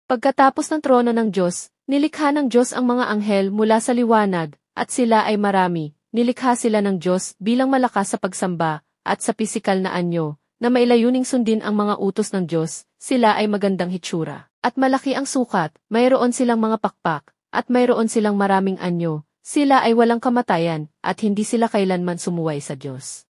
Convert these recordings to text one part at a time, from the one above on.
Pagkatapos ng trono ng Diyos, nilikha ng Diyos ang mga anghel mula sa liwanag, at sila ay marami. Nilikha sila ng Diyos bilang malakas sa pagsamba, at sa pisikal na anyo, na mailayuning sundin ang mga utos ng Diyos. Sila ay magandang hitsura, at malaki ang sukat, mayroon silang mga pakpak, at mayroon silang maraming anyo. Sila ay walang kamatayan, at hindi sila kailanman sumuway sa Diyos.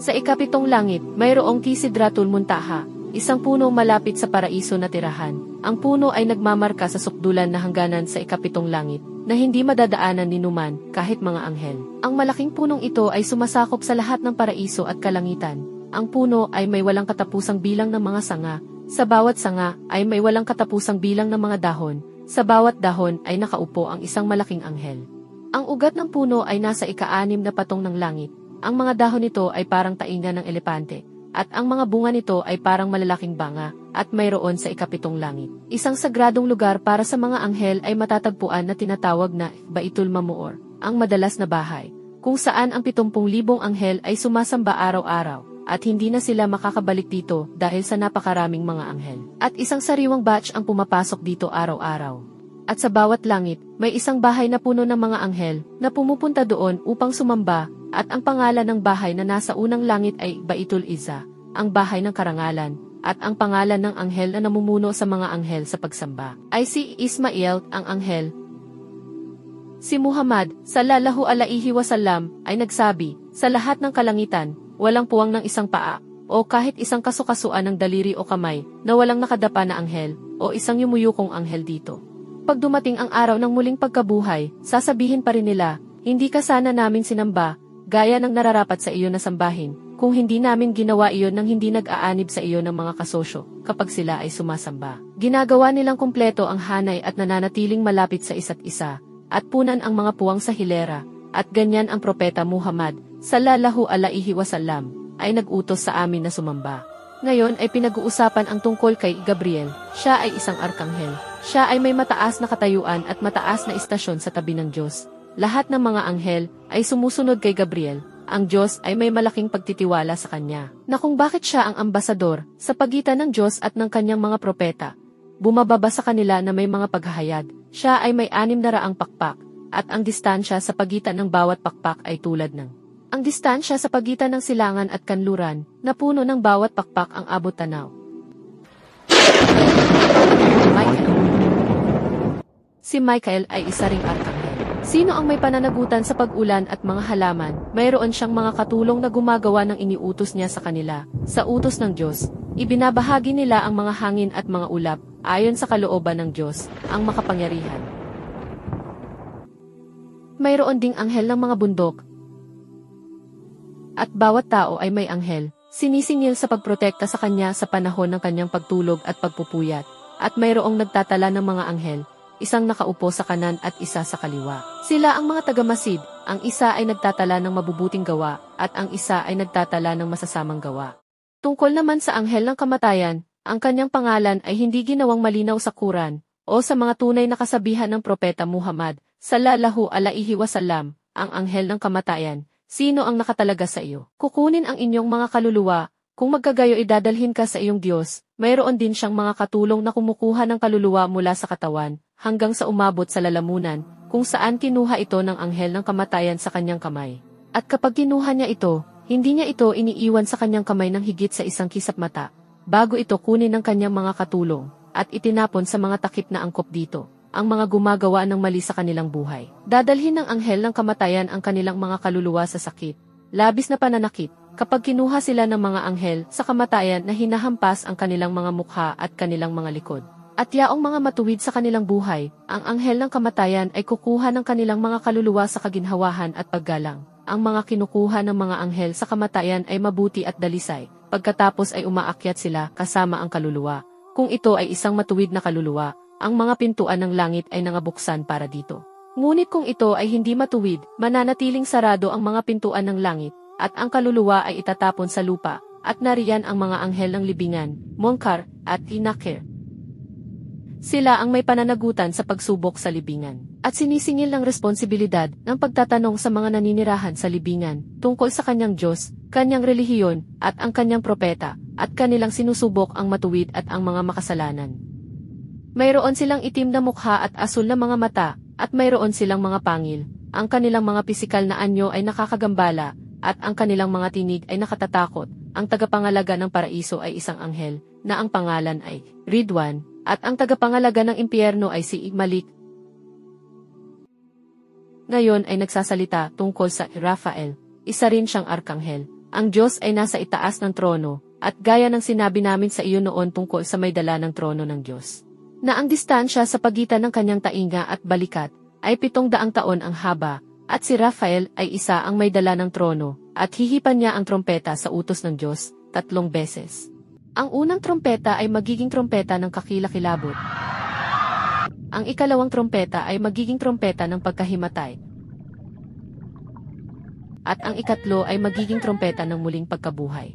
Sa ikapitong langit, mayroong Kisidratul Muntaha, isang puno malapit sa paraiso na tirahan. Ang puno ay nagmamarka sa sukdulan na hangganan sa ikapitong langit, na hindi madadaanan ni numan, kahit mga anghel. Ang malaking punong ito ay sumasakop sa lahat ng paraiso at kalangitan. Ang puno ay may walang katapusang bilang ng mga sanga. Sa bawat sanga ay may walang katapusang bilang ng mga dahon. Sa bawat dahon ay nakaupo ang isang malaking anghel. Ang ugat ng puno ay nasa ika-6 na patong ng langit. Ang mga dahon nito ay parang tainga ng elepante, at ang mga bunga nito ay parang malalaking banga, at mayroon sa ikapitong langit. Isang sagradong lugar para sa mga anghel ay matatagpuan na tinatawag na Baitul Mamuor, ang madalas na bahay, kung saan ang 70,000 anghel ay sumasamba araw-araw, at hindi na sila makakabalik dito dahil sa napakaraming mga anghel. At isang sariwang batch ang pumapasok dito araw-araw. At sa bawat langit, may isang bahay na puno ng mga anghel na pumupunta doon upang sumamba, at ang pangalan ng bahay na nasa unang langit ay Baitul Izza, ang bahay ng karangalan, at ang pangalan ng anghel na namumuno sa mga anghel sa pagsamba ay si Ismael, ang anghel. Si Muhammad, sallallahu alaihi wasallam, ay nagsabi, sa lahat ng kalangitan, walang puwang ng isang paa, o kahit isang kasukasuan ng daliri o kamay, na walang nakadapa na anghel, o isang yumuyukong anghel dito. Pag dumating ang araw ng muling pagkabuhay, sasabihin pa rin nila, hindi ka sana namin sinamba, gaya ng nararapat sa iyo na sambahin, kung hindi namin ginawa iyon nang hindi nag-aanib sa iyo ng mga kasosyo, kapag sila ay sumasamba. Ginagawa nilang kumpleto ang hanay at nananatiling malapit sa isa't isa, at punan ang mga puwang sa hilera, at ganyan ang propeta Muhammad, sallallahu alaihi wasallam, ay nag-utos sa amin na sumamba. Ngayon ay pinag-uusapan ang tungkol kay Gabriel. Siya ay isang arkanghel. Siya ay may mataas na katayuan at mataas na istasyon sa tabi ng Diyos. Lahat ng mga anghel ay sumusunod kay Gabriel. Ang Diyos ay may malaking pagtitiwala sa kanya, na kung bakit siya ang ambasador sa pagitan ng Diyos at ng kanyang mga propeta. Bumababa sa kanila na may mga paghahayag. Siya ay may 600 pakpak, at ang distansya sa pagitan ng bawat pakpak ay tulad ng ang distansya sa pagitan ng silangan at kanluran, na puno ng bawat pakpak ang abot tanaw. Michael. Si Michael ay isa ring arkanghel. Sino ang may pananagutan sa pag-ulan at mga halaman, mayroon siyang mga katulong na gumagawa ng iniutos niya sa kanila. Sa utos ng Diyos, ibinabahagi nila ang mga hangin at mga ulap, ayon sa kalooban ng Diyos, ang makapangyarihan. Mayroon ding anghel ng mga bundok, at bawat tao ay may anghel, sinisingil sa pagprotekta sa kanya sa panahon ng kanyang pagtulog at pagpupuyat, at mayroong nagtatala ng mga anghel, isang nakaupo sa kanan at isa sa kaliwa. Sila ang mga tagamasid, ang isa ay nagtatala ng mabubuting gawa, at ang isa ay nagtatala ng masasamang gawa. Tungkol naman sa anghel ng kamatayan, ang kanyang pangalan ay hindi ginawang malinaw sa Quran, o sa mga tunay na kasabihan ng propeta Muhammad, sallallahu alaihi wasallam, ang anghel ng kamatayan. Sino ang nakatalaga sa iyo? Kukunin ang inyong mga kaluluwa, kung magkagayo idadalhin ka sa iyong Diyos, mayroon din siyang mga katulong na kumukuha ng kaluluwa mula sa katawan, hanggang sa umabot sa lalamunan, kung saan kinuha ito ng anghel ng kamatayan sa kanyang kamay. At kapag kinuha niya ito, hindi niya ito iniiwan sa kanyang kamay ng higit sa isang kisap mata, bago ito kunin ng kanyang mga katulong, at itinapon sa mga takip na angkop dito, ang mga gumagawa ng mali sa kanilang buhay. Dadalhin ng anghel ng kamatayan ang kanilang mga kaluluwa sa sakit, labis na pananakit, kapag kinuha sila ng mga anghel sa kamatayan na hinahampas ang kanilang mga mukha at kanilang mga likod. At yaong mga matuwid sa kanilang buhay, ang anghel ng kamatayan ay kukuha ng kanilang mga kaluluwa sa kaginhawahan at paggalang. Ang mga kinukuha ng mga anghel sa kamatayan ay mabuti at dalisay, pagkatapos ay umaakyat sila kasama ang kaluluwa. Kung ito ay isang matuwid na kaluluwa, ang mga pintuan ng langit ay nangabuksan para dito. Ngunit kung ito ay hindi matuwid, mananatiling sarado ang mga pintuan ng langit, at ang kaluluwa ay itatapon sa lupa, at nariyan ang mga anghel ng libingan, Munkar, at Nakir. Sila ang may pananagutan sa pagsubok sa libingan, at sinisingil ng responsibilidad ng pagtatanong sa mga naninirahan sa libingan tungkol sa kanyang Diyos, kanyang relihiyon, at ang kanyang propeta, at kanilang sinusubok ang matuwid at ang mga makasalanan. Mayroon silang itim na mukha at asul na mga mata, at mayroon silang mga pangil. Ang kanilang mga pisikal na anyo ay nakakagambala, at ang kanilang mga tinig ay nakatatakot. Ang tagapangalaga ng paraiso ay isang anghel, na ang pangalan ay Ridwan, at ang tagapangalaga ng impyerno ay si Malik. Ngayon ay nagsasalita tungkol sa Raphael, isa rin siyang arkanghel. Ang Diyos ay nasa itaas ng trono, at gaya ng sinabi namin sa iyo noon tungkol sa may dala ng trono ng Diyos, na ang distansya sa pagitan ng kanyang tainga at balikat ay 700 taon ang haba, at si Raphael ay isa ang may dala ng trono, at hihipan niya ang trompeta sa utos ng Diyos 3 beses. Ang unang trompeta ay magiging trompeta ng kakilakilabot. Ang ikalawang trompeta ay magiging trompeta ng pagkahimatay. At ang ikatlo ay magiging trompeta ng muling pagkabuhay.